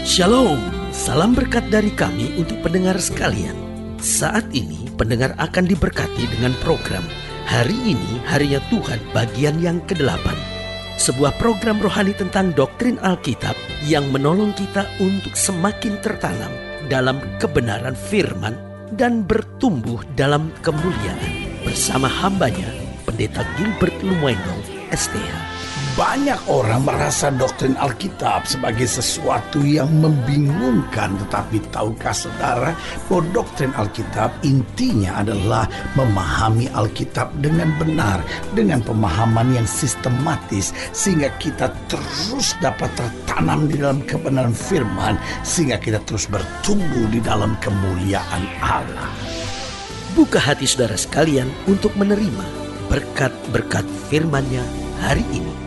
Shalom, salam berkat dari kami untuk pendengar sekalian. Saat ini pendengar akan diberkati dengan program Hari Ini Harinya Tuhan bagian yang ke-8. Sebuah program rohani tentang doktrin Alkitab yang menolong kita untuk semakin tertanam dalam kebenaran firman dan bertumbuh dalam kemuliaan. Bersama hambanya, Pendeta Gilbert Lumuendo, STH. Banyak orang merasa doktrin Alkitab sebagai sesuatu yang membingungkan. Tetapi tahukah saudara bahwa doktrin Alkitab intinya adalah memahami Alkitab dengan benar, dengan pemahaman yang sistematis, sehingga kita terus dapat tertanam di dalam kebenaran firman, sehingga kita terus bertumbuh di dalam kemuliaan Allah. Buka hati saudara sekalian untuk menerima berkat-berkat firman-Nya hari ini.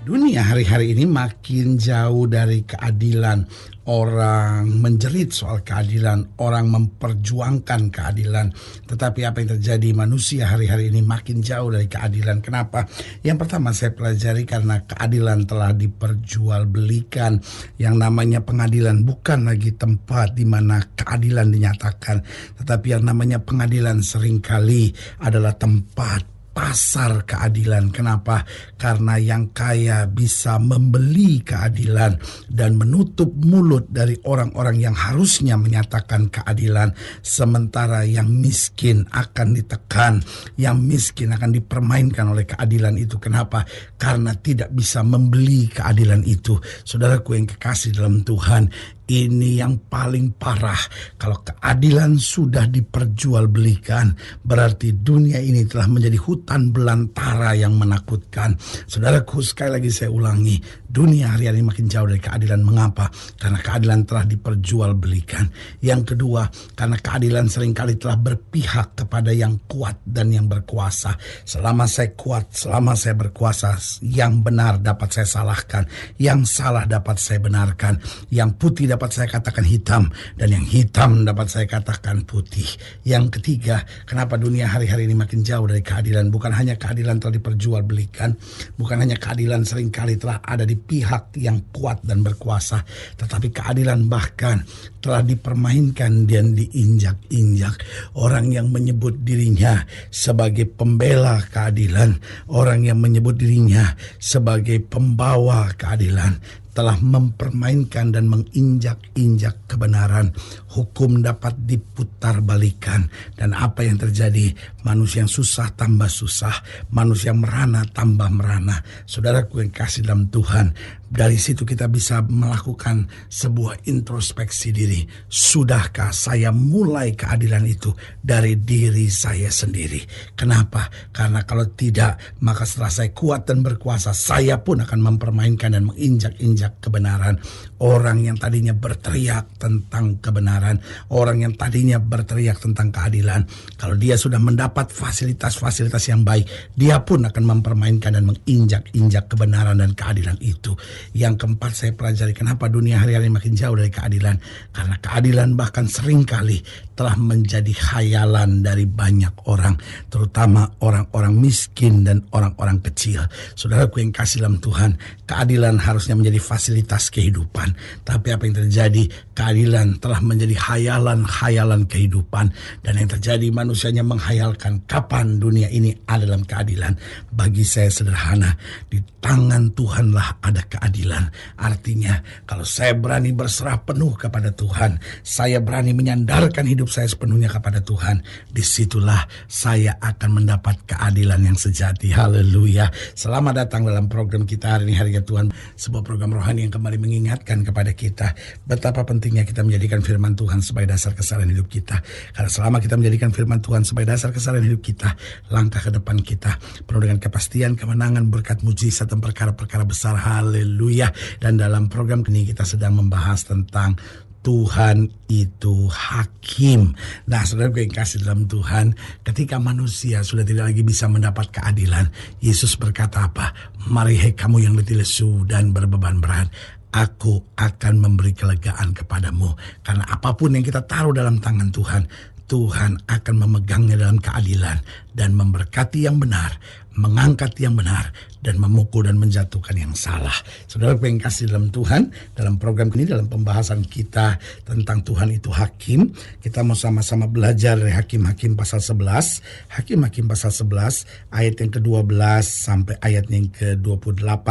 Dunia hari-hari ini makin jauh dari keadilan. Orang menjerit soal keadilan, orang memperjuangkan keadilan. Tetapi apa yang terjadi, manusia hari-hari ini makin jauh dari keadilan. Kenapa? Yang pertama saya pelajari karena keadilan telah diperjualbelikan. Yang namanya pengadilan bukan lagi tempat di mana keadilan dinyatakan, tetapi yang namanya pengadilan seringkali adalah tempat pasar keadilan. Kenapa? Karena yang kaya bisa membeli keadilan dan menutup mulut dari orang-orang yang harusnya menyatakan keadilan, sementara yang miskin akan ditekan, yang miskin akan dipermainkan oleh keadilan itu. Kenapa? Karena tidak bisa membeli keadilan itu. Saudaraku yang kekasih dalam Tuhan, ini yang paling parah. Kalau keadilan sudah diperjualbelikan, berarti dunia ini telah menjadi hutan belantara yang menakutkan. Saudaraku, sekali lagi saya ulangi, dunia hari-hari makin jauh dari keadilan. Mengapa? Karena keadilan telah diperjualbelikan. Yang kedua, karena keadilan seringkali telah berpihak kepada yang kuat dan yang berkuasa. Selama saya kuat, selama saya berkuasa, yang benar dapat saya salahkan, yang salah dapat saya benarkan, yang putih dapat saya katakan hitam, dan yang hitam dapat saya katakan putih. Yang ketiga, kenapa dunia hari-hari ini makin jauh dari keadilan? Bukan hanya keadilan telah diperjualbelikan, bukan hanya keadilan seringkali telah ada di pihak yang kuat dan berkuasa, tetapi keadilan bahkan telah dipermainkan dan diinjak-injak. Orang yang menyebut dirinya sebagai pembela keadilan, orang yang menyebut dirinya sebagai pembawa keadilan, telah mempermainkan dan menginjak-injak kebenaran. Hukum dapat diputarbalikkan. Dan apa yang terjadi? Manusia yang susah tambah susah, manusia yang merana tambah merana. Saudaraku yang kasih dalam Tuhan, dari situ kita bisa melakukan sebuah introspeksi diri. Sudahkah saya mulai keadilan itu dari diri saya sendiri? Kenapa? Karena kalau tidak, maka setelah saya kuat dan berkuasa, saya pun akan mempermainkan dan menginjak-injak kebenaran. Orang yang tadinya berteriak tentang kebenaran, orang yang tadinya berteriak tentang keadilan, kalau dia sudah mendapat fasilitas-fasilitas yang baik, dia pun akan mempermainkan dan menginjak-injak kebenaran dan keadilan itu. Yang keempat saya pelajari, kenapa dunia hari-hari makin jauh dari keadilan? Karena keadilan bahkan seringkali telah menjadi khayalan dari banyak orang, terutama orang-orang miskin dan orang-orang kecil. Saudaraku yang kasih dalam Tuhan, keadilan harusnya menjadi fasilitas kehidupan. Tapi apa yang terjadi? Keadilan telah menjadi khayalan-khayalan kehidupan. Dan yang terjadi, manusianya menghayalkan kapan dunia ini ada dalam keadilan. Bagi saya sederhana, di tangan Tuhanlah ada keadilan. Artinya, kalau saya berani berserah penuh kepada Tuhan, saya berani menyandarkan hidup saya sepenuhnya kepada Tuhan, disitulah saya akan mendapat keadilan yang sejati. Haleluya. Selamat datang dalam program kita hari ini, Harinya Tuhan, sebuah program rohani yang kembali mengingatkan kepada kita betapa pentingnya kita menjadikan firman Tuhan sebagai dasar keseharian hidup kita. Karena selama kita menjadikan firman Tuhan sebagai dasar keseharian hidup kita, langkah ke depan kita penuh dengan kepastian, kemenangan, berkat, mujizat, dan perkara-perkara besar. Haleluya. Dan dalam program ini kita sedang membahas tentang Tuhan itu hakim. Nah, saudara yang kasih dalam Tuhan, ketika manusia sudah tidak lagi bisa mendapat keadilan, Yesus berkata apa? Mari hai kamu yang letih lesu dan berbeban berat, aku akan memberi kelegaan kepadamu. Karena apapun yang kita taruh dalam tangan Tuhan, Tuhan akan memegangnya dalam keadilan dan memberkati yang benar. mengangkat yang benar dan memukul dan menjatuhkan yang salah. Saudara yang kasih dalam Tuhan, dalam program ini, dalam pembahasan kita tentang Tuhan itu hakim, kita mau sama-sama belajar dari Hakim-Hakim pasal 11, Hakim-Hakim pasal 11 ayat yang ke-12 sampai ayat yang ke-28.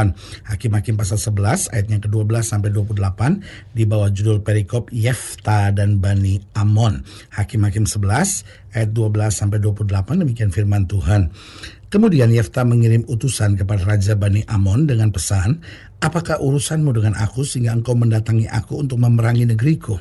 Hakim-Hakim pasal 11 ayat yang ke-12 sampai 28 di bawah judul perikop Yefta dan Bani Amon. Hakim-Hakim 11 ayat 12 sampai 28, demikian firman Tuhan. Kemudian Yefta mengirim utusan kepada Raja Bani Amon dengan pesan, "Apakah urusanmu dengan aku sehingga engkau mendatangi aku untuk memerangi negeriku?"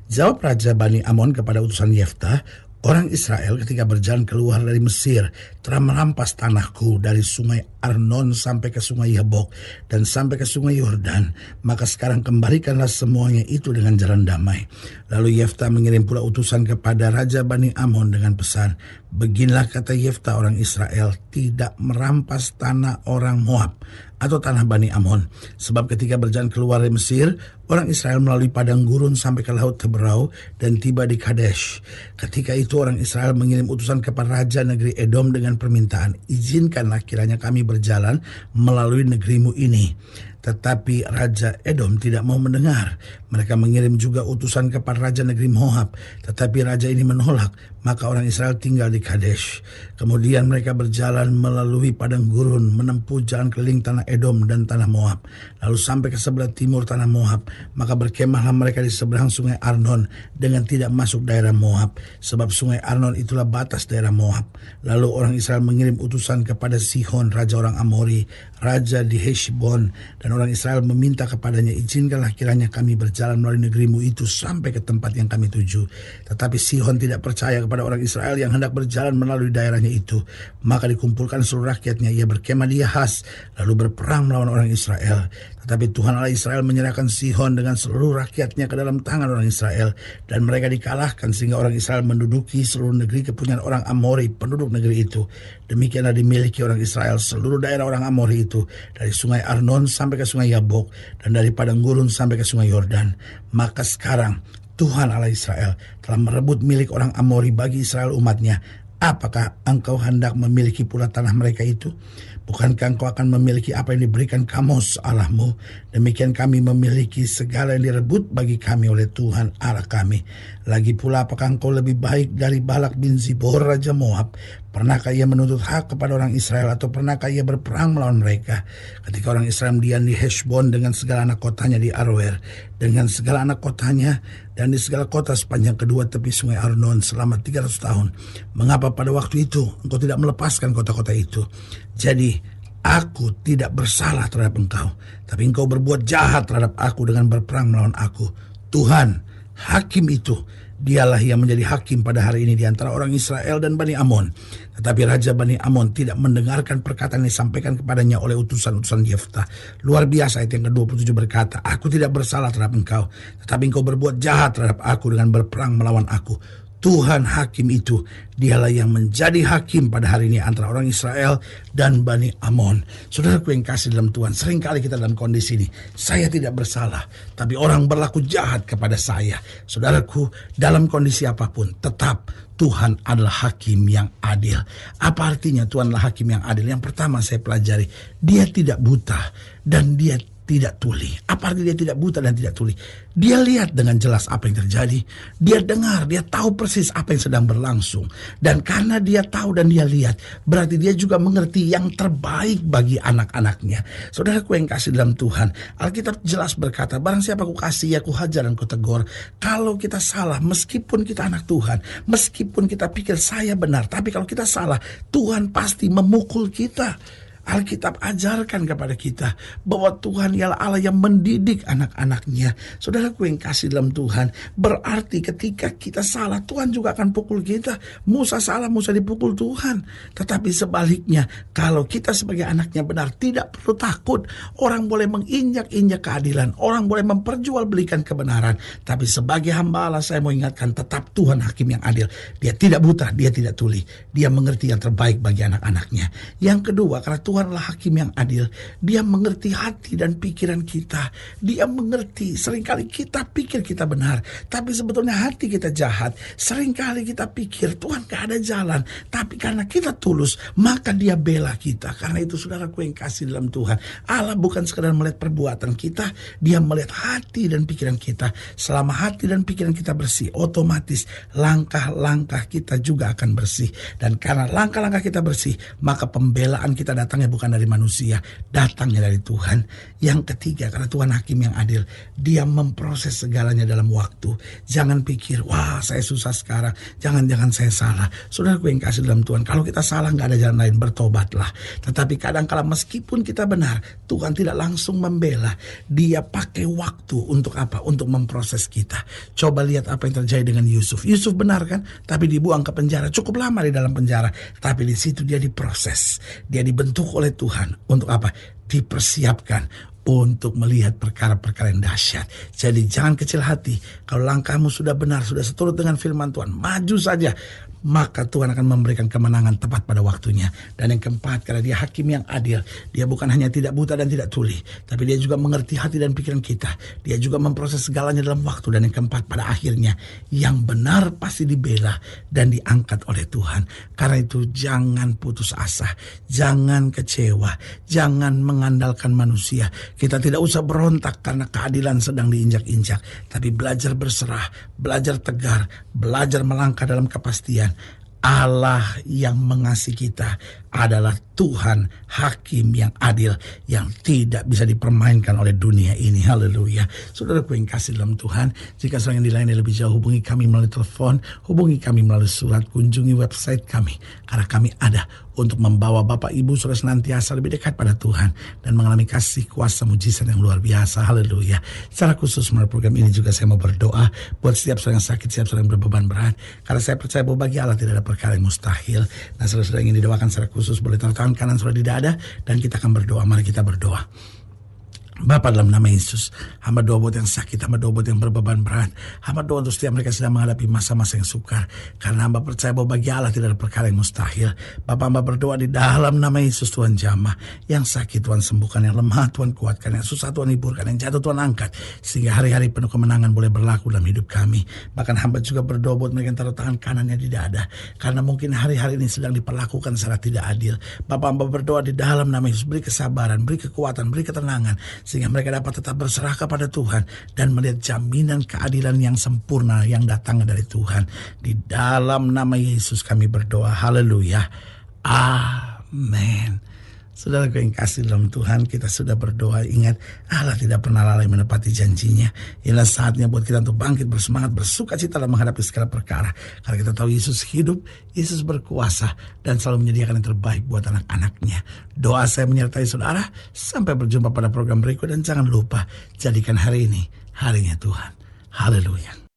Jawab Raja Bani Amon kepada utusan Yefta, "Orang Israel ketika berjalan keluar dari Mesir telah merampas tanahku dari sungai Arnon sampai ke sungai Yabok dan sampai ke sungai Yordan. Maka sekarang kembalikanlah semuanya itu dengan jalan damai." Lalu Yefta mengirim pula utusan kepada Raja Bani Amon dengan pesan, "Beginilah kata Yefta, orang Israel tidak merampas tanah orang Moab atau tanah Bani Amon. Sebab ketika berjalan keluar dari Mesir, orang Israel melalui padang gurun sampai ke laut Teberau dan tiba di Kadesh. Ketika itu orang Israel mengirim utusan kepada Raja negeri Edom dengan permintaan, 'Izinkanlah kiranya kami berjalan melalui negerimu ini.' Tetapi Raja Edom tidak mau mendengar. Mereka mengirim juga utusan kepada Raja negeri Moab, tetapi Raja ini menolak. Maka orang Israel tinggal di Kadesh. Kemudian mereka berjalan melalui padang gurun, menempuh jalan keliling tanah Edom dan tanah Moab, lalu sampai ke sebelah timur tanah Moab. Maka berkemahlah mereka di seberang sungai Arnon dengan tidak masuk daerah Moab, sebab sungai Arnon itulah batas daerah Moab. Lalu orang Israel mengirim utusan kepada Sihon, raja orang Amori, raja di Heshbon, dan orang Israel meminta kepadanya, 'Izinkanlah kiranya kami berjalan melalui negerimu itu sampai ke tempat yang kami tuju.' Tetapi Sihon tidak percaya kepada orang Israel yang hendak berjalan melalui daerahnya itu. Maka dikumpulkan seluruh rakyatnya, ia berkemah di Yahas, lalu berperang melawan orang Israel. Tetapi Tuhan Allah Israel menyerahkan Sihon dengan seluruh rakyatnya ke dalam tangan orang Israel, dan mereka dikalahkan sehingga orang Israel menduduki seluruh negeri kepunyaan orang Amori, penduduk negeri itu. Demikianlah dimiliki orang Israel seluruh daerah orang Amori itu, dari sungai Arnon sampai ke sungai Yabok, dan dari padang gurun sampai ke sungai Yordan. Maka sekarang Tuhan Allah Israel telah merebut milik orang Amori bagi Israel umatnya. Apakah engkau hendak memiliki pula tanah mereka itu? Bukankah engkau akan memiliki apa yang diberikan Kamos Allahmu? Demikian kami memiliki segala yang direbut bagi kami oleh Tuhan Allah kami. Lagi pula apakah engkau lebih baik dari Balak bin Zibor raja Moab? Pernahkah ia menuntut hak kepada orang Israel, atau pernahkah ia berperang melawan mereka? Ketika orang Israel diam di Heshbon dengan segala anak kotanya, di Aroer dengan segala anak kotanya, dan di segala kota sepanjang kedua tepi sungai Arnon selama 300 tahun. Mengapa pada waktu itu engkau tidak melepaskan kota-kota itu? Jadi aku tidak bersalah terhadap engkau, tapi engkau berbuat jahat terhadap aku dengan berperang melawan aku. Tuhan, hakim itu, dialah yang menjadi hakim pada hari ini di antara orang Israel dan Bani Amon. Tetapi Raja Bani Amon tidak mendengarkan perkataan yang disampaikan kepadanya oleh utusan-utusan Yefta. Luar biasa, ayat yang ke-27 berkata, "Aku tidak bersalah terhadap engkau, tetapi engkau berbuat jahat terhadap aku dengan berperang melawan aku." Tuhan hakim itu, dialah yang menjadi hakim pada hari ini antara orang Israel dan Bani Amon. Saudaraku yang kasih dalam Tuhan, seringkali kita dalam kondisi ini, saya tidak bersalah, tapi orang berlaku jahat kepada saya. Saudaraku, dalam kondisi apapun, tetap Tuhan adalah hakim yang adil. Apa artinya Tuhan adalah hakim yang adil? Yang pertama saya pelajari, dia tidak buta dan dia tidak tuli. Apa artinya dia tidak buta dan tidak tuli? Dia lihat dengan jelas apa yang terjadi. Dia dengar, dia tahu persis apa yang sedang berlangsung. Dan karena dia tahu dan dia lihat, berarti dia juga mengerti yang terbaik bagi anak-anaknya. Saudaraku yang kasih dalam Tuhan, Alkitab jelas berkata, "Barang siapa ku kasih, aku hajar dan ku tegur." Kalau kita salah, meskipun kita anak Tuhan, meskipun kita pikir saya benar, tapi kalau kita salah, Tuhan pasti memukul kita. Alkitab ajarkan kepada kita bahwa Tuhan ialah Allah yang mendidik anak-anaknya. Saudaraku yang kasih dalam Tuhan, berarti ketika kita salah, Tuhan juga akan pukul kita. Musa salah, Musa dipukul Tuhan. Tetapi sebaliknya, kalau kita sebagai anaknya benar, tidak perlu takut. Orang boleh menginjak-injak keadilan, orang boleh memperjualbelikan kebenaran. Tapi sebagai hamba Allah, saya mau ingatkan, tetap Tuhan hakim yang adil. Dia tidak buta, dia tidak tuli. Dia mengerti yang terbaik bagi anak-anaknya. Yang kedua, karena Tuhan Tuhanlah hakim yang adil. Dia mengerti hati dan pikiran kita. Dia mengerti. Seringkali kita pikir kita benar, tapi sebetulnya hati kita jahat. Seringkali kita pikir Tuhan gak ada jalan, tapi karena kita tulus, maka Dia bela kita. Karena itu saudaraku yang kasih dalam Tuhan, Allah bukan sekadar melihat perbuatan kita, Dia melihat hati dan pikiran kita. Selama hati dan pikiran kita bersih, otomatis langkah-langkah kita juga akan bersih. Dan karena langkah-langkah kita bersih, maka pembelaan kita datangnya bukan dari manusia, datangnya dari Tuhan. Yang ketiga, karena Tuhan hakim yang adil, Dia memproses segalanya dalam waktu. Jangan pikir, wah saya susah sekarang, jangan-jangan saya salah. Saudaraku yang kasih dalam Tuhan, kalau kita salah gak ada jalan lain, bertobatlah. Tetapi kadang-kala meskipun kita benar, Tuhan tidak langsung membela. Dia pakai waktu untuk apa? Untuk memproses kita. Coba lihat apa yang terjadi dengan Yusuf. Yusuf benar kan? Tapi dibuang ke penjara, cukup lama di dalam penjara. Tapi di situ dia diproses. Dia dibentuk oleh Tuhan. Untuk apa? Dipersiapkan untuk melihat perkara-perkara yang dahsyat. Jadi jangan kecil hati. Kalau langkahmu sudah benar, sudah seturut dengan firman Tuhan, maju saja. Maka Tuhan akan memberikan kemenangan tepat pada waktunya. Dan yang keempat, karena Dia hakim yang adil, Dia bukan hanya tidak buta dan tidak tuli, tapi Dia juga mengerti hati dan pikiran kita. Dia juga memproses segalanya dalam waktu. Dan yang keempat, pada akhirnya yang benar pasti dibela dan diangkat oleh Tuhan. Karena itu jangan putus asa, jangan kecewa, jangan mengandalkan manusia. Kita tidak usah berontak karena keadilan sedang diinjak-injak, tapi belajar berserah, belajar tegar, belajar melangkah dalam kepastian. Allah yang mengasihi kita adalah Tuhan hakim yang adil, yang tidak bisa dipermainkan oleh dunia ini. Haleluya. Saudaraku yang kasih dalam Tuhan, jika sedang dilayani lebih jauh, hubungi kami melalui telepon, hubungi kami melalui surat, kunjungi website kami, karena kami ada untuk membawa Bapak Ibu saudara senantiasa lebih dekat pada Tuhan dan mengalami kasih kuasa mujizat yang luar biasa. Haleluya. Secara khusus melalui program ini juga saya mau berdoa buat setiap saudara yang sakit, setiap saudara yang berbeban berat, karena saya percaya bahwa bagi Allah tidak ada perkara yang mustahil. Nah, saudara-saudara yang ingin didoakan secara khusus, boleh taruh tangan kanan saudara di dada dan kita akan berdoa. Mari kita berdoa. Bapa, dalam nama Yesus, hamba doa buat yang sakit, hamba doa buat yang berbeban berat, hamba doa untuk setiap mereka sedang menghadapi masa-masa yang sukar, karena hamba percaya bahwa bagi Allah tidak ada perkara yang mustahil. Bapa, hamba berdoa di dalam nama Yesus, Tuhan jamah, yang sakit Tuhan sembuhkan, yang lemah Tuhan kuatkan, yang susah Tuhan hiburkan, yang jatuh Tuhan angkat, sehingga hari-hari penuh kemenangan boleh berlaku dalam hidup kami. Bahkan hamba juga berdoa buat mereka yang taruh tangan kanannya di dada, karena mungkin hari-hari ini sedang diperlakukan secara tidak adil. Bapa, hamba berdoa di dalam nama Yesus, beri kesabaran, beri kekuatan, beri ketenangan, sehingga mereka dapat tetap berserah kepada Tuhan dan melihat jaminan keadilan yang sempurna yang datang dari Tuhan. Di dalam nama Yesus kami berdoa. Haleluya. Amin. Saudara yang kasih dalam Tuhan, kita sudah berdoa. Ingat, Allah tidak pernah lalai menepati janjinya. Inilah saatnya buat kita untuk bangkit bersemangat, bersuka cita dalam menghadapi segala perkara. Karena kita tahu Yesus hidup, Yesus berkuasa, dan selalu menyediakan yang terbaik buat anak-anaknya. Doa saya menyertai saudara. Sampai berjumpa pada program berikut, dan jangan lupa, jadikan hari ini harinya Tuhan. Haleluya.